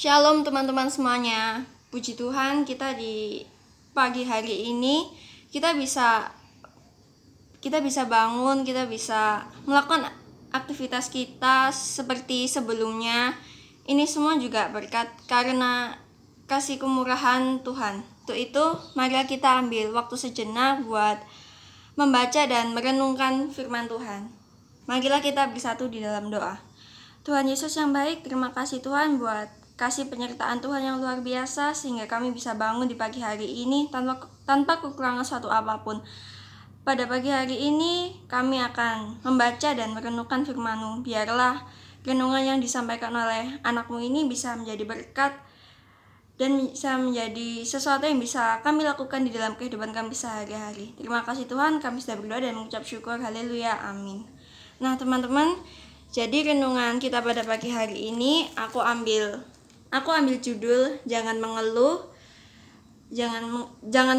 Shalom teman-teman semuanya. Puji Tuhan, kita di pagi hari ini kita bisa bangun, kita bisa melakukan aktivitas kita seperti sebelumnya. Ini semua juga berkat karena kasih kemurahan Tuhan. Untuk itu, marilah kita ambil waktu sejenak buat membaca dan merenungkan firman Tuhan. Marilah kita bersatu di dalam doa. Tuhan Yesus yang baik, terima kasih Tuhan buat kasih penyertaan Tuhan yang luar biasa sehingga kami bisa bangun di pagi hari ini tanpa kekurangan suatu apapun. Pada pagi hari ini kami akan membaca dan merenungkan firman-Mu. Biarlah renungan yang disampaikan oleh anak-Mu ini bisa menjadi berkat dan bisa menjadi sesuatu yang bisa kami lakukan di dalam kehidupan kami sehari-hari. Terima kasih Tuhan, kami sudah berdoa dan mengucap syukur. Haleluya, amin. Nah teman-teman, jadi renungan kita pada pagi hari ini aku ambil judul jangan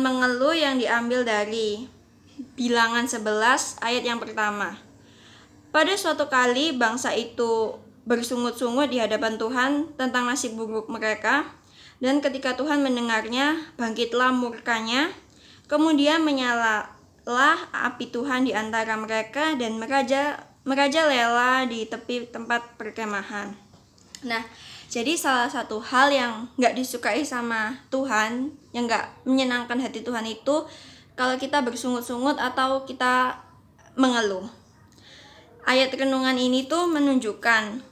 mengeluh yang diambil dari Bilangan 11 ayat yang pertama. Pada suatu kali bangsa itu bersungut-sungut di hadapan Tuhan tentang nasib buruk mereka, dan ketika Tuhan mendengarnya, bangkitlah murkanya, kemudian menyalalah api Tuhan di antara mereka dan merajalela di tepi tempat perkemahan. Nah, jadi salah satu hal yang gak disukai sama Tuhan, yang gak menyenangkan hati Tuhan itu kalau kita bersungut-sungut atau kita mengeluh. Ayat renungan ini tuh menunjukkan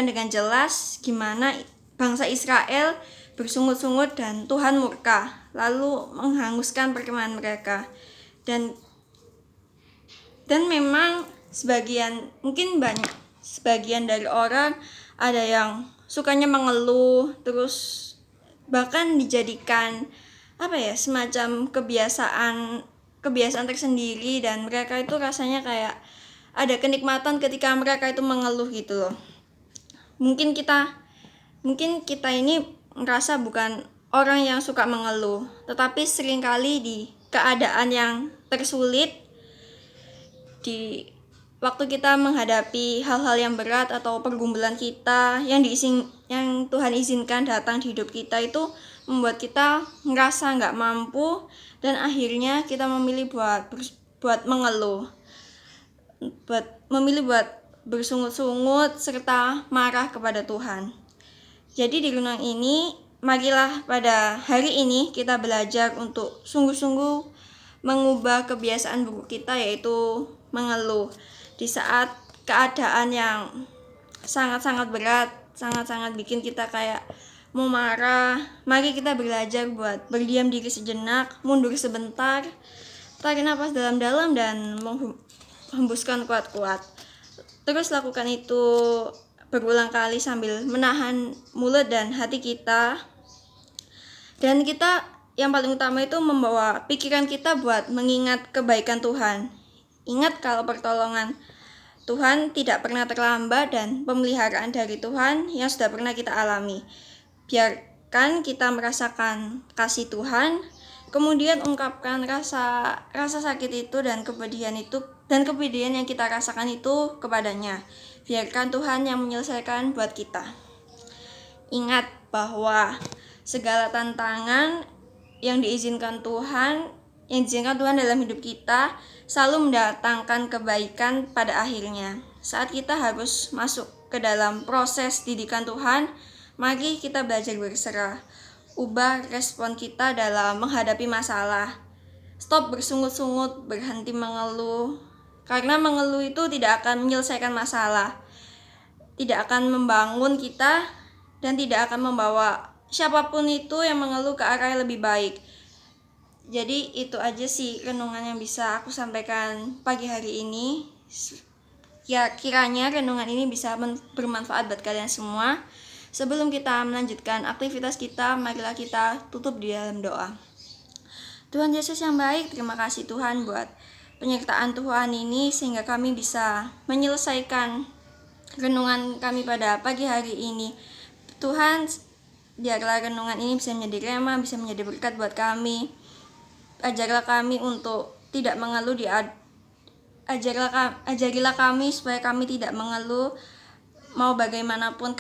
dengan jelas gimana bangsa Israel bersungut-sungut dan Tuhan murka, lalu menghanguskan perkemahan mereka. Dan memang sebagian dari orang ada yang sukanya mengeluh, terus bahkan dijadikan semacam kebiasaan tersendiri, dan mereka itu rasanya kayak ada kenikmatan ketika mereka itu mengeluh gitu loh. Mungkin kita ini merasa bukan orang yang suka mengeluh, tetapi seringkali di keadaan yang tersulit, di waktu kita menghadapi hal-hal yang berat atau pergumulan kita yang Tuhan izinkan datang di hidup kita, itu membuat kita ngerasa nggak mampu dan akhirnya kita memilih buat mengeluh, buat bersungut-sungut serta marah kepada Tuhan. Jadi di renungan ini, marilah pada hari ini kita belajar untuk sungguh-sungguh mengubah kebiasaan buruk kita, yaitu mengeluh di saat keadaan yang sangat-sangat berat, sangat-sangat bikin kita kayak mau marah. Mari kita belajar buat berdiam diri sejenak, mundur sebentar, tarik nafas dalam-dalam dan menghembuskan kuat-kuat. Terus lakukan itu berulang kali sambil menahan mulut dan hati kita. Dan kita yang paling utama itu membawa pikiran kita buat mengingat kebaikan Tuhan. Ingat kalau pertolongan Tuhan tidak pernah terlambat dan pemeliharaan dari Tuhan yang sudah pernah kita alami. Biarkan kita merasakan kasih Tuhan, kemudian ungkapkan rasa sakit itu dan kepedihan yang kita rasakan itu kepadanya. Biarkan Tuhan yang menyelesaikan buat kita. Ingat bahwa segala tantangan yang diizinkan Tuhan dalam hidup kita selalu mendatangkan kebaikan pada akhirnya. Saat kita harus masuk ke dalam proses didikan Tuhan, mari kita belajar berserah. Ubah respon kita dalam menghadapi masalah. Stop bersungut-sungut, berhenti mengeluh. Karena mengeluh itu tidak akan menyelesaikan masalah, tidak akan membangun kita, dan tidak akan membawa siapapun itu yang mengeluh ke arah yang lebih baik. Jadi itu aja sih renungan yang bisa aku sampaikan pagi hari ini. Ya, kiranya renungan ini bisa bermanfaat buat kalian semua. Sebelum kita melanjutkan aktivitas kita, marilah kita tutup di dalam doa. Tuhan Yesus yang baik, terima kasih Tuhan buat penyertaan Tuhan ini sehingga kami bisa menyelesaikan renungan kami pada pagi hari ini. Tuhan, biarlah renungan ini bisa menjadi rema, bisa menjadi berkat buat kami. Ajarlah kami untuk tidak mengeluh, ajarilah kami supaya kami tidak mengeluh mau bagaimanapun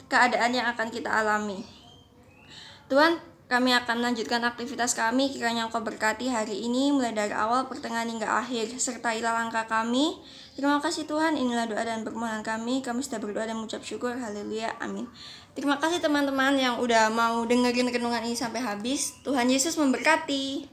keadaan yang akan kita alami. Tuhan, kami akan melanjutkan aktivitas kami. Kiranya Engkau berkati hari ini mulai dari awal, pertengahan hingga akhir. Sertailah langkah kami. Terima kasih Tuhan, inilah doa dan permohonan kami. Kami sudah berdoa dan mengucap syukur. Haleluya, amin. Terima kasih teman-teman yang udah mau dengerin renungan ini sampai habis. Tuhan Yesus memberkati.